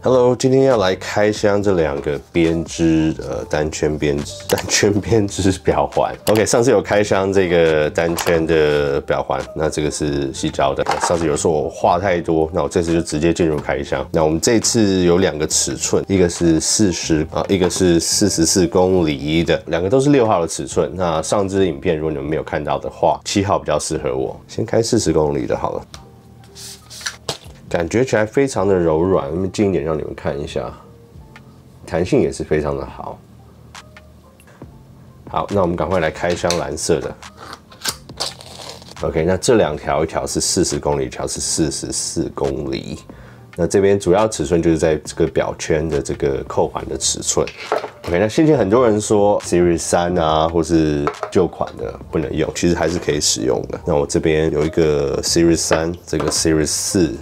Hello， 今天要来开箱这两个编织单圈编织表环。OK， 上次有开箱这个单圈的表环，那这个是矽胶的。上次有说我话太多，那我这次就直接进入开箱。那我们这次有两个尺寸，一个是40啊，一个是44公厘的，两个都是6号的尺寸。那上支影片如果你们没有看到的话，7号比较适合我。先开40公厘的好了。 感觉起来非常的柔软，我们近一点让你们看一下，弹性也是非常的好。好，那我们赶快来开箱蓝色的。OK， 那这两条，一条是40公厘，一条是44公厘。那这边主要尺寸就是在这个表圈的这个扣环的尺寸。OK， 那先前很多人说 Series 3啊，或是旧款的不能用，其实还是可以使用的。那我这边有一个 Series 3，这个 Series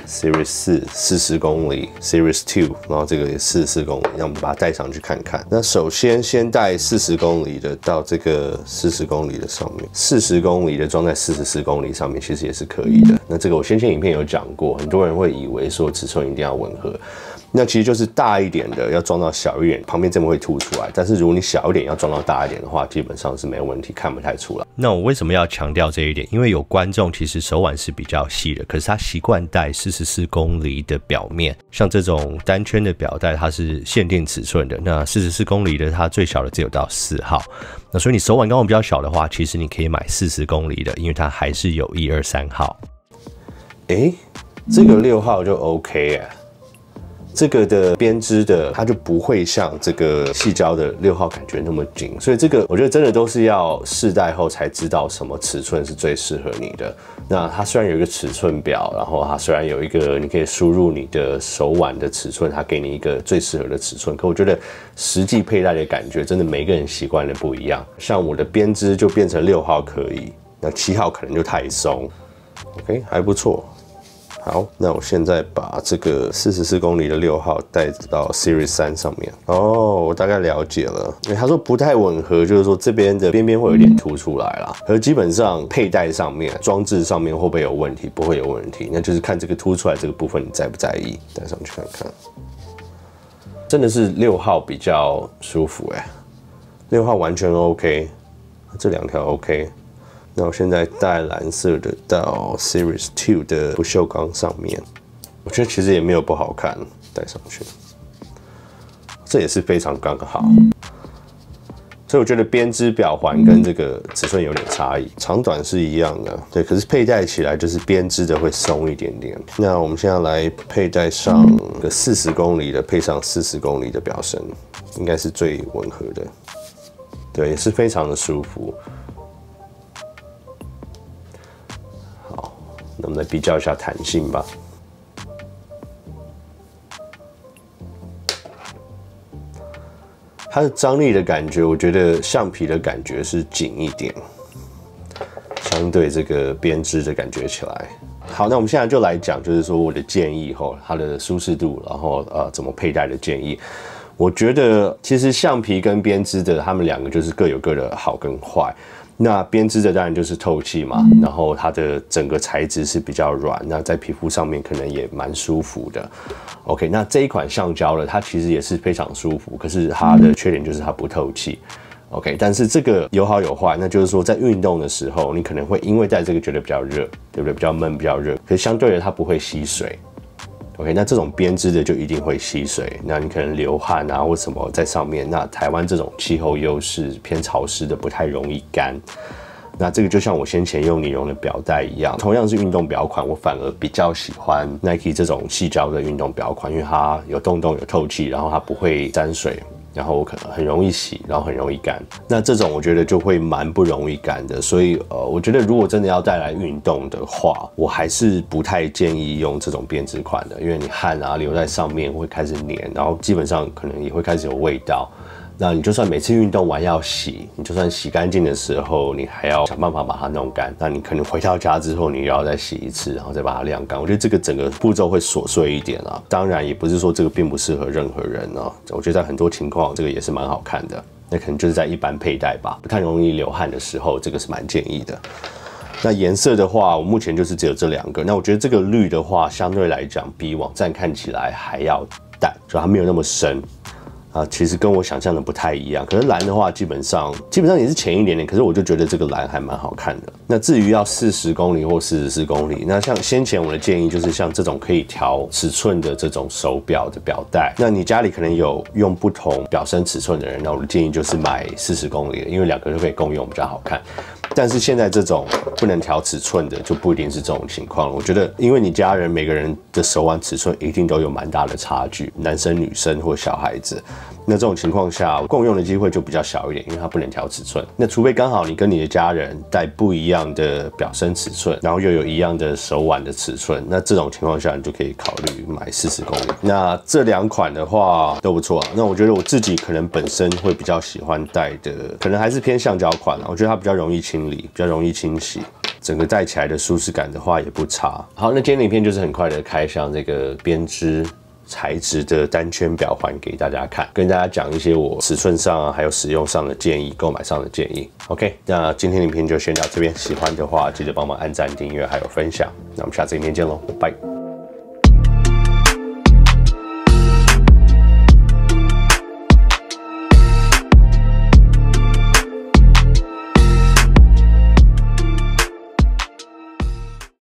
4 40公厘 ，Series 2，然后这个也44公厘，让我们把它带上去看看。那首先带40公厘的到这个40公厘的上面，40公厘的装在44公厘上面，其实也是可以的。那这个我先前影片有讲过，很多人会以为说尺寸一定要吻合。 那其实就是大一点的要装到小一点，旁边这么会凸出来。但是如果你小一点要装到大一点的话，基本上是没有问题，看不太出来。那我为什么要强调这一点？因为有观众其实手腕是比较细的，可是他习惯戴44公厘的表面，像这种单圈的表带，它是限定尺寸的。那44公厘的，它最小的只有到4号。那所以你手腕刚好比较小的话，其实你可以买40公厘的，因为它还是有1、2、3号。这个6号就 OK 哎。 这个的编织的，它就不会像这个矽胶的6号感觉那么紧，所以这个我觉得真的都是要试戴后才知道什么尺寸是最适合你的。那它虽然有一个尺寸表，然后它虽然有一个你可以输入你的手腕的尺寸，它给你一个最适合的尺寸，可我觉得实际佩戴的感觉真的每个人习惯的不一样。像我的编织就变成6号可以，那7号可能就太松。OK， 还不错。 好，那我现在把这个44公厘的6号带到 Series 3上面。哦，我大概了解了。因为他说不太吻合，就是说这边的边边会有点凸出来啦。而基本上佩戴上面、装置上面会不会有问题？不会有问题，那就是看这个凸出来这个部分你在不在意。戴上去看看，真的是6号比较舒服哎，6号完全 OK， 这两条 OK。 那我现在带蓝色的到 Series 2的不锈钢上面，我觉得其实也没有不好看，戴上去，这也是非常刚好。所以我觉得编织表环跟这个尺寸有点差异，长短是一样的，对，可是佩戴起来就是编织的会松一点点。那我们现在来佩戴上个40公厘的，配上40公厘的表绳，应该是最吻合的，对，也是非常的舒服。 那我们来比较一下弹性吧。它的张力的感觉，我觉得橡皮的感觉是紧一点，相对这个编织的感觉起来。好，那我们现在就来讲，就是说我的建议后，它的舒适度，然后怎么佩戴的建议。 我觉得其实橡皮跟编织的，它们两个就是各有各的好跟坏。那编织的当然就是透气嘛，然后它的整个材质是比较软，那在皮肤上面可能也蛮舒服的。OK， 那这一款橡胶的，它其实也是非常舒服，可是它的缺点就是它不透气。OK， 但是这个有好有坏，那就是说在运动的时候，你可能会因为戴这个觉得比较热，对不对？比较闷，比较热，可是相对的它不会吸水。 OK， 那这种编织的就一定会吸水，那你可能流汗啊或什么在上面。那台湾这种气候优势偏潮湿的，不太容易干。那这个就像我先前用尼龙的表带一样，同样是运动表款，我反而比较喜欢 Nike 这种矽胶的运动表款，因为它有洞洞有透气，然后它不会沾水。 然后我可能很容易洗，然后很容易干。那这种我觉得就会蛮不容易干的，所以我觉得如果真的要带来运动的话，我还是不太建议用这种编织款的，因为你汗啊留在上面会开始黏，然后基本上可能也会开始有味道。那你就算每次运动完要洗，你就算洗干净的时候，你还要想办法把它弄干。那你可能回到家之后，你又要再洗一次，然后再把它晾干。我觉得这个整个步骤会琐碎一点啊。当然，也不是说这个并不适合任何人啊。我觉得在很多情况，这个也是蛮好看的。那可能就是在一般佩戴吧，不太容易流汗的时候，这个是蛮建议的。那颜色的话，我目前就是只有这两个。那我觉得这个绿的话，相对来讲比网站看起来还要淡，就它没有那么深。其实跟我想象的不太一样。可是蓝的话，基本上也是浅一点点。可是我就觉得这个蓝还蛮好看的。那至于要40公里或44公里，那像先前我的建议就是像这种可以调尺寸的这种手表的表带。那你家里可能有用不同表身尺寸的人，那我的建议就是买40公里的，因为2个就可以共用，比较好看。但是现在这种不能调尺寸的就不一定是这种情况了。我觉得，因为你家人每个人的手腕尺寸一定都有蛮大的差距，男生、女生或小孩子。那这种情况下，共用的机会就比较小一点，因为它不能调尺寸。那除非刚好你跟你的家人戴不一样的表身尺寸，然后又有一样的手腕的尺寸，那这种情况下你就可以考虑买40公里。那这2款的话都不错。那我觉得我自己可能本身会比较喜欢戴的，可能还是偏橡胶款啦。我觉得它比较容易清理，比较容易清洗。整个戴起来的舒适感的话也不差。好，那今天的影片就是很快的开箱这个编织材质的单圈表环给大家看，跟大家讲一些我尺寸上还有使用上的建议，购买上的建议。OK， 那今天的影片就先到这边，喜欢的话记得帮忙按赞、订阅还有分享。那我们下次影片见喽，拜。